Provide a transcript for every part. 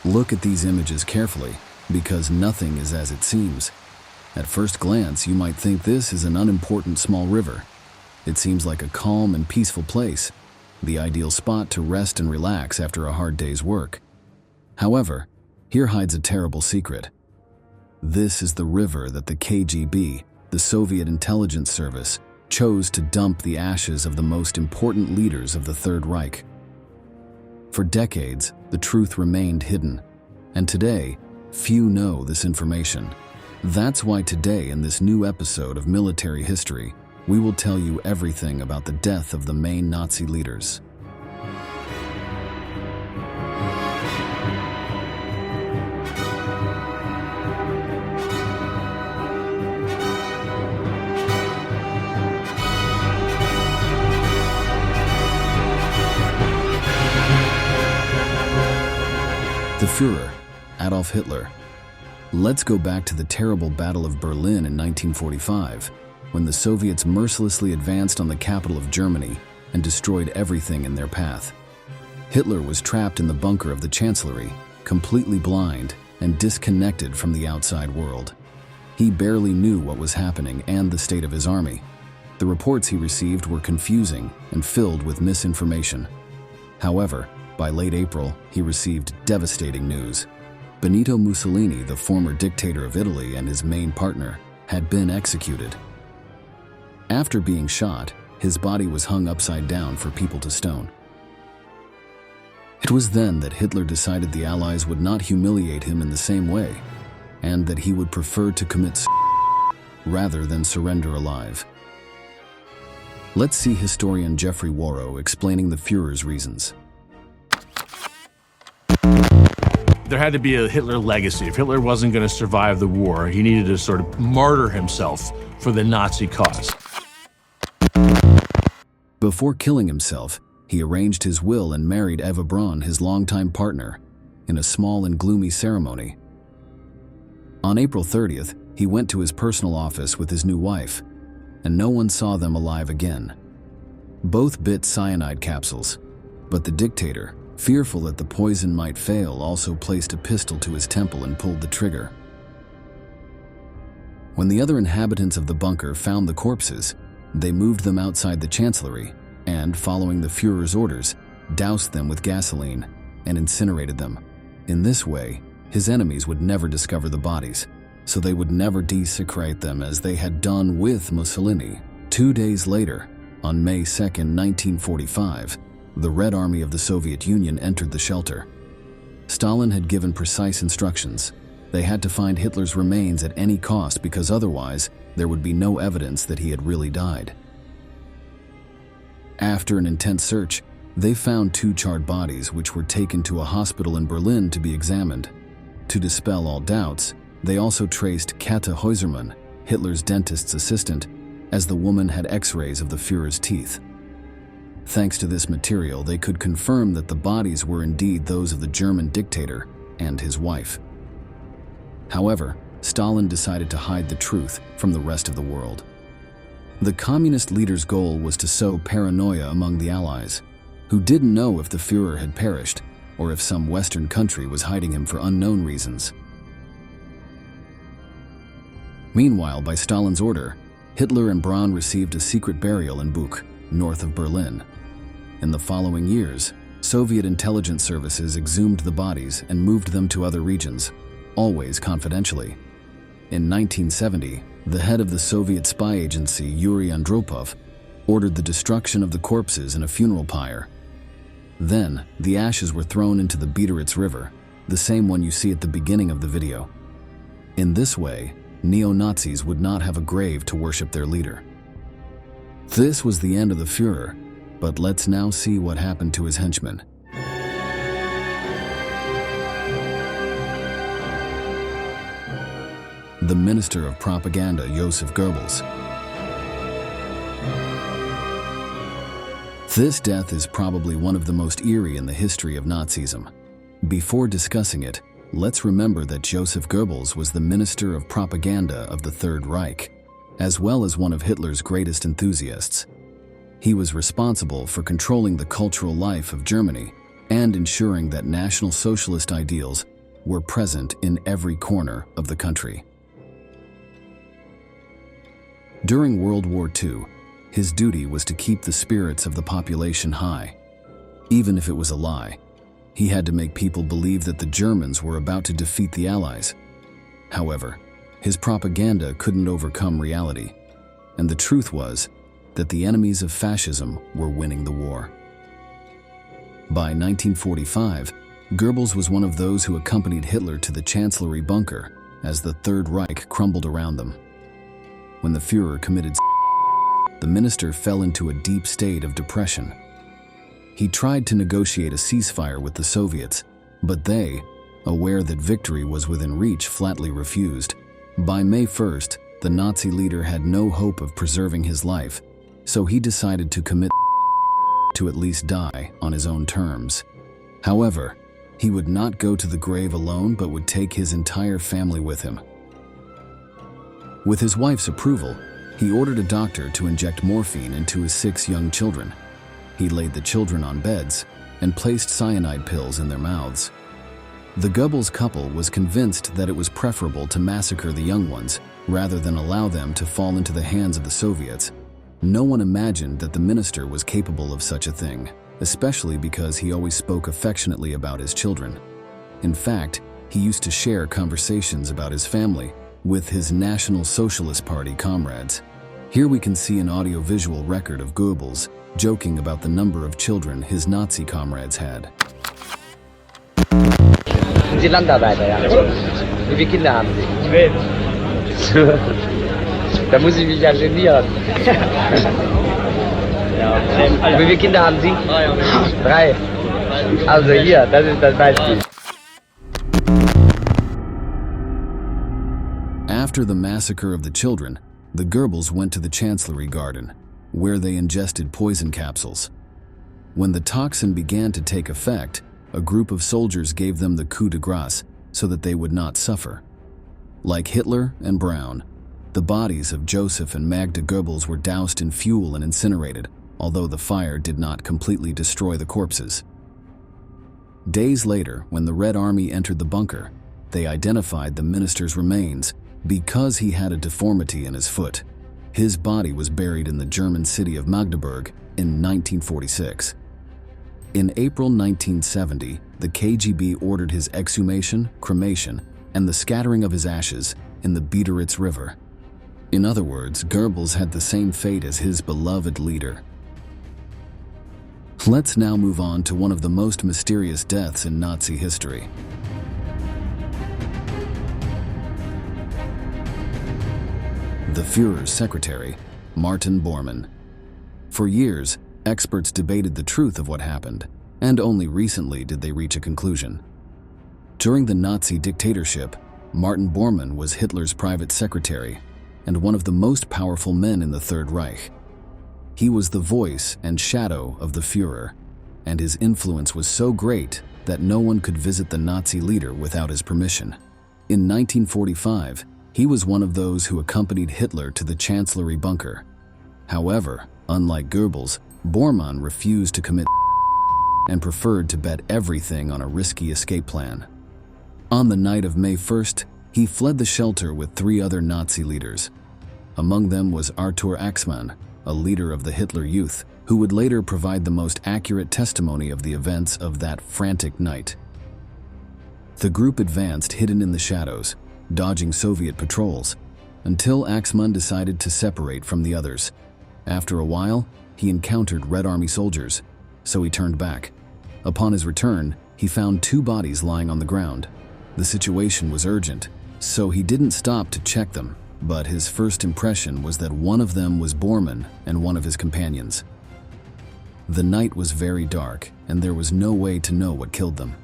Look at these images carefully, because nothing is as it seems. At first glance, you might think this is an unimportant small river. It seems like a calm and peaceful place, the ideal spot to rest and relax after a hard day's work. However, here hides a terrible secret. This is the river that the KGB, the Soviet intelligence service, chose to dump the ashes of the most important leaders of the Third Reich. For decades, the truth remained hidden, and today, few know this information. That's why today, in this new episode of Military History, we will tell you everything about the death of the main Nazi leaders. The Führer, Adolf Hitler. Let's go back to the terrible Battle of Berlin in 1945, when the Soviets mercilessly advanced on the capital of Germany and destroyed everything in their path. Hitler was trapped in the bunker of the Chancellery, completely blind and disconnected from the outside world. He barely knew what was happening and the state of his army. The reports he received were confusing and filled with misinformation. However, by late April, he received devastating news. Benito Mussolini, the former dictator of Italy and his main partner, had been executed. After being shot, his body was hung upside down for people to stone. It was then that Hitler decided the Allies would not humiliate him in the same way, and that he would prefer to commit rather than surrender alive. Let's see historian Geoffrey Warrow explaining the Führer's reasons. There had to be a Hitler legacy. If Hitler wasn't going to survive the war, he needed to sort of martyr himself for the Nazi cause. Before killing himself, he arranged his will and married Eva Braun, his longtime partner, in a small and gloomy ceremony. On April 30th, he went to his personal office with his new wife, and no one saw them alive again. Both bit cyanide capsules, but the dictator, fearful that the poison might fail, also placed a pistol to his temple and pulled the trigger. When the other inhabitants of the bunker found the corpses, they moved them outside the Chancellery and, following the Führer's orders, doused them with gasoline and incinerated them. In this way, his enemies would never discover the bodies, so they would never desecrate them as they had done with Mussolini. 2 days later, on May 2, 1945, the Red Army of the Soviet Union entered the shelter. Stalin had given precise instructions. They had to find Hitler's remains at any cost because otherwise there would be no evidence that he had really died. After an intense search, they found 2 charred bodies which were taken to a hospital in Berlin to be examined. To dispel all doubts, they also traced Käthe Häusermann, Hitler's dentist's assistant, as the woman had X-rays of the Führer's teeth. Thanks to this material, they could confirm that the bodies were indeed those of the German dictator and his wife. However, Stalin decided to hide the truth from the rest of the world. The communist leader's goal was to sow paranoia among the Allies, who didn't know if the Führer had perished or if some Western country was hiding him for unknown reasons. Meanwhile, by Stalin's order, Hitler and Braun received a secret burial in Buch, north of Berlin. In the following years, Soviet intelligence services exhumed the bodies and moved them to other regions, always confidentially. In 1970, the head of the Soviet spy agency, Yuri Andropov, ordered the destruction of the corpses in a funeral pyre. Then, the ashes were thrown into the Biederitz River, the same one you see at the beginning of the video. In this way, neo-Nazis would not have a grave to worship their leader. This was the end of the Führer, but let's now see what happened to his henchmen. The Minister of Propaganda, Joseph Goebbels. This death is probably one of the most eerie in the history of Nazism. Before discussing it, let's remember that Joseph Goebbels was the Minister of Propaganda of the Third Reich, as well as one of Hitler's greatest enthusiasts. He was responsible for controlling the cultural life of Germany and ensuring that National Socialist ideals were present in every corner of the country. During World War II, his duty was to keep the spirits of the population high. Even if it was a lie, he had to make people believe that the Germans were about to defeat the Allies. However, his propaganda couldn't overcome reality, and the truth was that the enemies of fascism were winning the war. By 1945, Goebbels was one of those who accompanied Hitler to the Chancellery bunker as the Third Reich crumbled around them. When the Führer committed the minister fell into a deep state of depression. He tried to negotiate a ceasefire with the Soviets, but they, aware that victory was within reach, flatly refused. By May 1st, the Nazi leader had no hope of preserving his life, so he decided to commit to at least die on his own terms. However, he would not go to the grave alone but would take his entire family with him. With his wife's approval, he ordered a doctor to inject morphine into his 6 young children. He laid the children on beds and placed cyanide pills in their mouths. The Goebbels couple was convinced that it was preferable to massacre the young ones rather than allow them to fall into the hands of the Soviets. No one imagined that the minister was capable of such a thing, especially because he always spoke affectionately about his children. In fact, he used to share conversations about his family with his National Socialist Party comrades. Here we can see an audio-visual record of Goebbels joking about the number of children his Nazi comrades had. Sie Landarbeiter, ja. Wie viele Kinder haben Sie? 12. Da muss ich mich ja genieren. Wie viele Kinder haben Sie? 3. Also hier, das ist das Beispiel. After the massacre of the children, the Goebbels went to the Chancellery garden, where they ingested poison capsules. When the toxin began to take effect, a group of soldiers gave them the coup de grace so that they would not suffer. Like Hitler and Braun, the bodies of Joseph and Magda Goebbels were doused in fuel and incinerated, although the fire did not completely destroy the corpses. Days later, when the Red Army entered the bunker, they identified the minister's remains because he had a deformity in his foot. His body was buried in the German city of Magdeburg in 1946. In April 1970, the KGB ordered his exhumation, cremation, and the scattering of his ashes in the Biederitz River. In other words, Goebbels had the same fate as his beloved leader. Let's now move on to one of the most mysterious deaths in Nazi history. The Führer's secretary, Martin Bormann. For years, experts debated the truth of what happened, and only recently did they reach a conclusion. During the Nazi dictatorship, Martin Bormann was Hitler's private secretary and one of the most powerful men in the Third Reich. He was the voice and shadow of the Führer, and his influence was so great that no one could visit the Nazi leader without his permission. In 1945, he was one of those who accompanied Hitler to the Chancellery bunker. However, unlike Goebbels, Bormann refused to commit and preferred to bet everything on a risky escape plan. On the night of May 1st, he fled the shelter with 3 other Nazi leaders. Among them was Arthur Axmann, a leader of the Hitler Youth, who would later provide the most accurate testimony of the events of that frantic night. The group advanced hidden in the shadows, dodging Soviet patrols, until Axmann decided to separate from the others. After a while, he encountered Red Army soldiers, so he turned back. Upon his return, he found 2 bodies lying on the ground. The situation was urgent, so he didn't stop to check them, but his first impression was that one of them was Bormann and one of his companions. The night was very dark, and there was no way to know what killed them.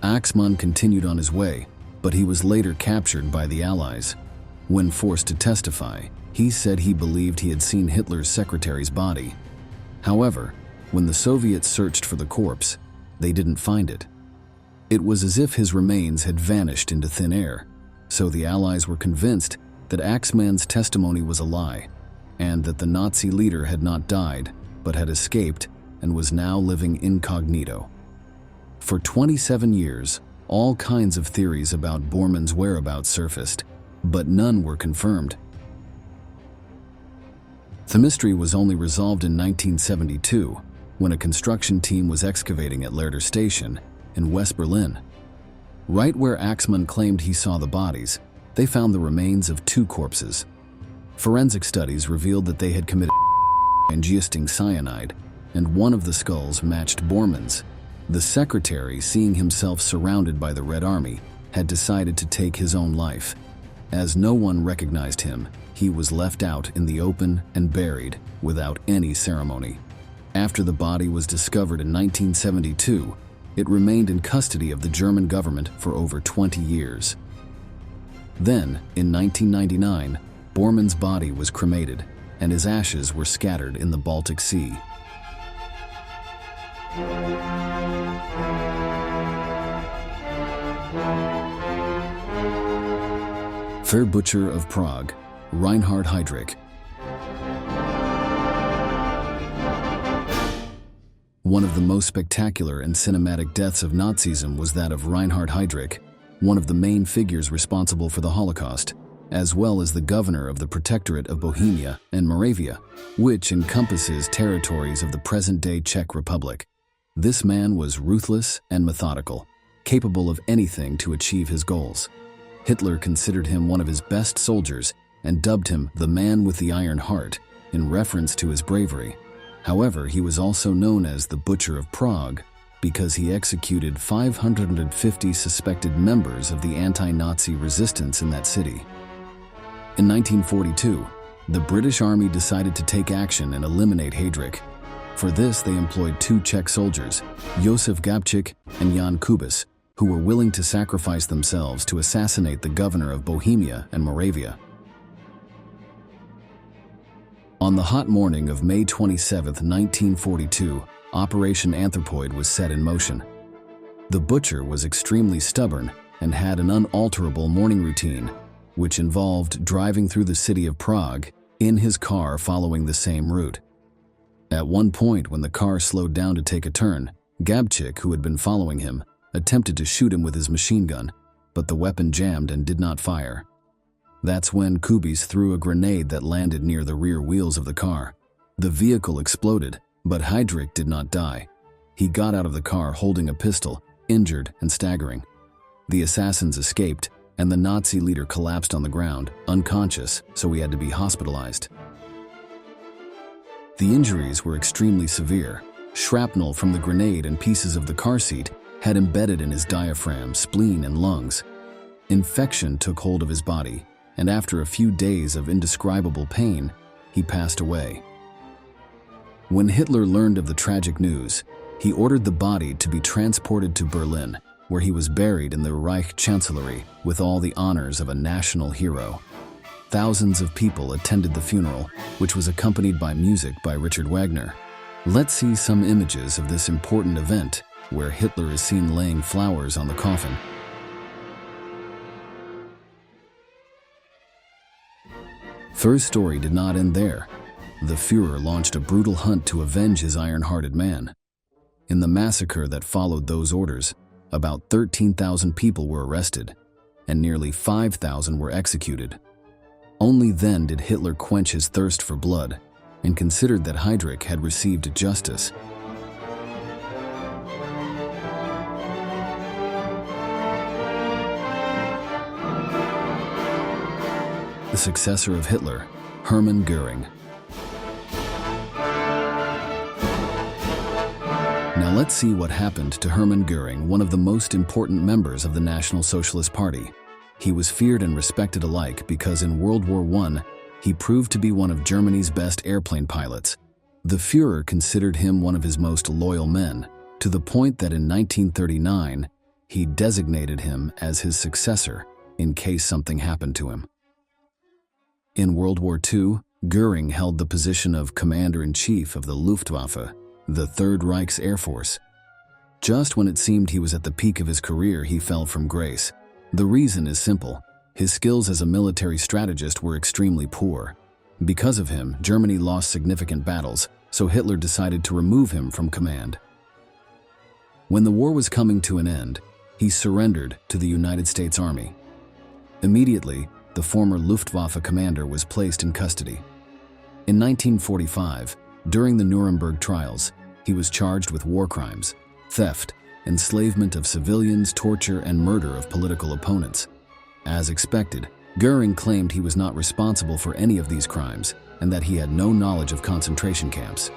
Axmann continued on his way, but he was later captured by the Allies. When forced to testify, he said he believed he had seen Hitler's secretary's body. However, when the Soviets searched for the corpse, they didn't find it. It was as if his remains had vanished into thin air, so the Allies were convinced that Axmann's testimony was a lie, and that the Nazi leader had not died, but had escaped and was now living incognito. For 27 years, all kinds of theories about Borman's whereabouts surfaced, but none were confirmed. The mystery was only resolved in 1972, when a construction team was excavating at Leaders Station in West Berlin. Right where Axmann claimed he saw the bodies, they found the remains of 2 corpses. Forensic studies revealed that they had committed ingesting cyanide, and one of the skulls matched Borman's. The secretary, seeing himself surrounded by the Red Army, had decided to take his own life. As no one recognized him, he was left out in the open and buried without any ceremony. After the body was discovered in 1972, it remained in custody of the German government for over 20 years. Then, in 1999, Borman's body was cremated, and his ashes were scattered in the Baltic Sea. Fair Butcher of Prague, Reinhard Heydrich. One of the most spectacular and cinematic deaths of Nazism was that of Reinhard Heydrich, one of the main figures responsible for the Holocaust, as well as the governor of the Protectorate of Bohemia and Moravia, which encompasses territories of the present-day Czech Republic. This man was ruthless and methodical, capable of anything to achieve his goals. Hitler considered him one of his best soldiers and dubbed him the man with the iron heart in reference to his bravery. However, he was also known as the Butcher of Prague because he executed 550 suspected members of the anti-Nazi resistance in that city. In 1942, the British Army decided to take action and eliminate Heydrich. For this, they employed 2 Czech soldiers, Josef Gabčík and Jan Kubis, who were willing to sacrifice themselves to assassinate the governor of Bohemia and Moravia. On the hot morning of May 27, 1942, Operation Anthropoid was set in motion. The butcher was extremely stubborn and had an unalterable morning routine, which involved driving through the city of Prague in his car following the same route. At one point, when the car slowed down to take a turn, Gabčík, who had been following him, attempted to shoot him with his machine gun, but the weapon jammed and did not fire. That's when Kubis threw a grenade that landed near the rear wheels of the car. The vehicle exploded, but Heydrich did not die. He got out of the car holding a pistol, injured and staggering. The assassins escaped, and the Nazi leader collapsed on the ground, unconscious, so he had to be hospitalized. The injuries were extremely severe. Shrapnel from the grenade and pieces of the car seat had embedded in his diaphragm, spleen, and lungs. Infection took hold of his body, and after a few days of indescribable pain, he passed away. When Hitler learned of the tragic news, he ordered the body to be transported to Berlin, where he was buried in the Reich Chancellery with all the honors of a national hero. Thousands of people attended the funeral, which was accompanied by music by Richard Wagner. Let's see some images of this important event, where Hitler is seen laying flowers on the coffin. Thur's story did not end there. The Führer launched a brutal hunt to avenge his iron-hearted man. In the massacre that followed those orders, about 13,000 people were arrested, and nearly 5,000 were executed. Only then did Hitler quench his thirst for blood, and considered that Heydrich had received justice. The successor of Hitler, Hermann Göring. Now let's see what happened to Hermann Göring, one of the most important members of the National Socialist Party. He was feared and respected alike because in World War I, he proved to be one of Germany's best airplane pilots. The Führer considered him one of his most loyal men, to the point that in 1939, he designated him as his successor in case something happened to him. In World War II, Göring held the position of Commander-in-Chief of the Luftwaffe, the Third Reich's Air Force. Just when it seemed he was at the peak of his career, he fell from grace. The reason is simple. His skills as a military strategist were extremely poor. Because of him, Germany lost significant battles, so Hitler decided to remove him from command. When the war was coming to an end, he surrendered to the United States Army. Immediately, the former Luftwaffe commander was placed in custody. In 1945, during the Nuremberg trials, he was charged with war crimes, theft, enslavement of civilians, torture, and murder of political opponents. As expected, Göring claimed he was not responsible for any of these crimes and that he had no knowledge of concentration camps.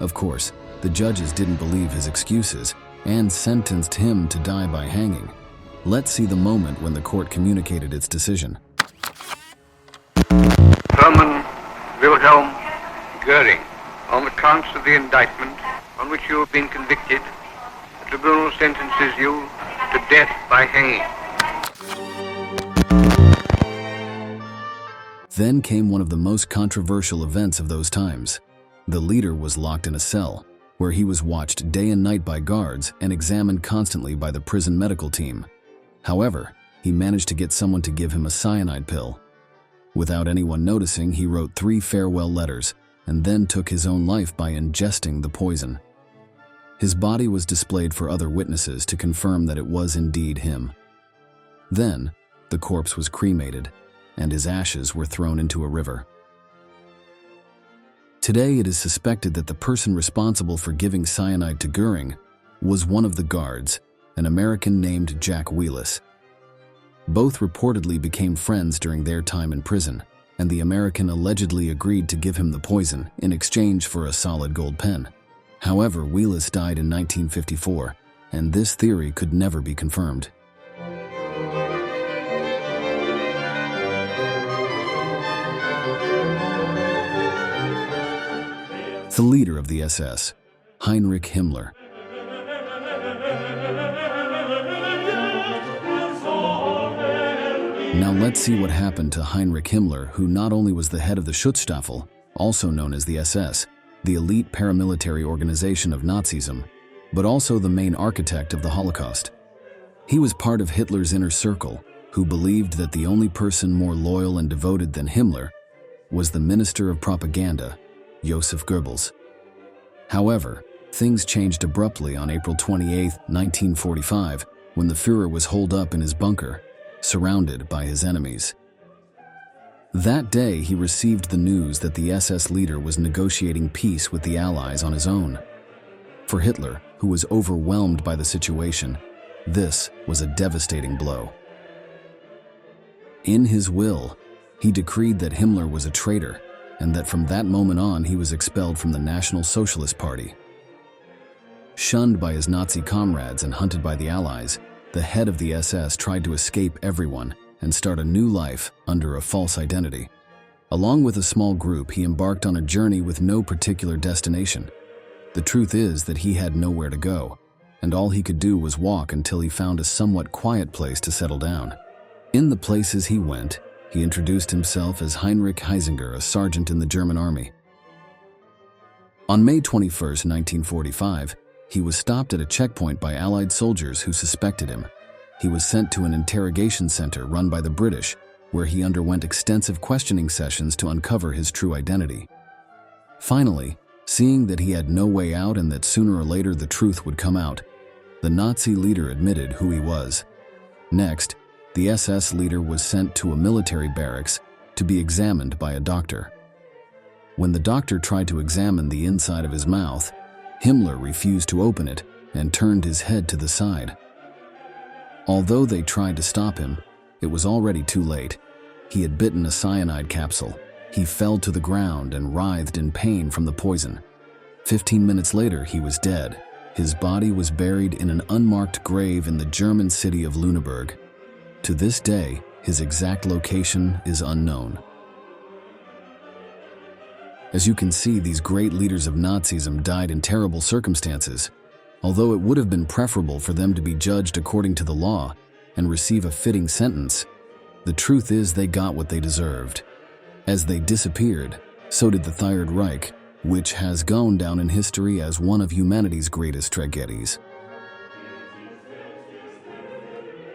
Of course, the judges didn't believe his excuses and sentenced him to die by hanging. Let's see the moment when the court communicated its decision. Herman Wilhelm Göring, on the counts of the indictment on which you have been convicted, the tribunal sentences you to death by hanging. Then came one of the most controversial events of those times. The leader was locked in a cell, where he was watched day and night by guards and examined constantly by the prison medical team. However, he managed to get someone to give him a cyanide pill. Without anyone noticing, he wrote 3 farewell letters and then took his own life by ingesting the poison. His body was displayed for other witnesses to confirm that it was indeed him. Then, the corpse was cremated, and his ashes were thrown into a river. Today, it is suspected that the person responsible for giving cyanide to Göring was one of the guards, an American named Jack Wheelis. Both reportedly became friends during their time in prison, and the American allegedly agreed to give him the poison in exchange for a solid gold pen. However, Wheelis died in 1954, and this theory could never be confirmed. The leader of the SS, Heinrich Himmler. Now let's see what happened to Heinrich Himmler, who not only was the head of the Schutzstaffel, also known as the SS, the elite paramilitary organization of Nazism, but also the main architect of the Holocaust. He was part of Hitler's inner circle, who believed that the only person more loyal and devoted than Himmler was the Minister of Propaganda, Joseph Goebbels. However, things changed abruptly on April 28, 1945, when the Führer was holed up in his bunker, surrounded by his enemies. That day, he received the news that the SS leader was negotiating peace with the Allies on his own. For Hitler, who was overwhelmed by the situation, this was a devastating blow. In his will, he decreed that Himmler was a traitor, and that from that moment on he was expelled from the National Socialist Party. Shunned by his Nazi comrades and hunted by the Allies, the head of the SS tried to escape everyone and start a new life under a false identity. Along with a small group, he embarked on a journey with no particular destination. The truth is that he had nowhere to go, and all he could do was walk until he found a somewhat quiet place to settle down. In the places he went, he introduced himself as Heinrich Heisinger, a sergeant in the German army. On May 21, 1945, he was stopped at a checkpoint by Allied soldiers who suspected him. He was sent to an interrogation center run by the British, where he underwent extensive questioning sessions to uncover his true identity. Finally, seeing that he had no way out and that sooner or later the truth would come out, the Nazi leader admitted who he was. Next, the SS leader was sent to a military barracks to be examined by a doctor. When the doctor tried to examine the inside of his mouth, Himmler refused to open it and turned his head to the side. Although they tried to stop him, it was already too late. He had bitten a cyanide capsule. He fell to the ground and writhed in pain from the poison. 15 minutes later, he was dead. His body was buried in an unmarked grave in the German city of Lüneburg. To this day, his exact location is unknown. As you can see, these great leaders of Nazism died in terrible circumstances, although it would have been preferable for them to be judged according to the law and receive a fitting sentence. The truth is they got what they deserved. As they disappeared, so did the Third Reich, which has gone down in history as one of humanity's greatest tragedies.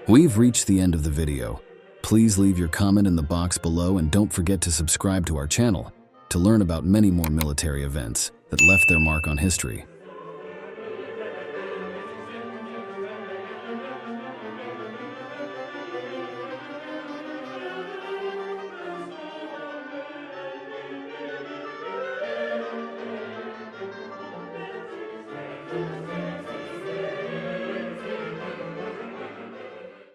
We've reached the end of the video. Please leave your comment in the box below and don't forget to subscribe to our channel. to learn about many more military events that left their mark on history.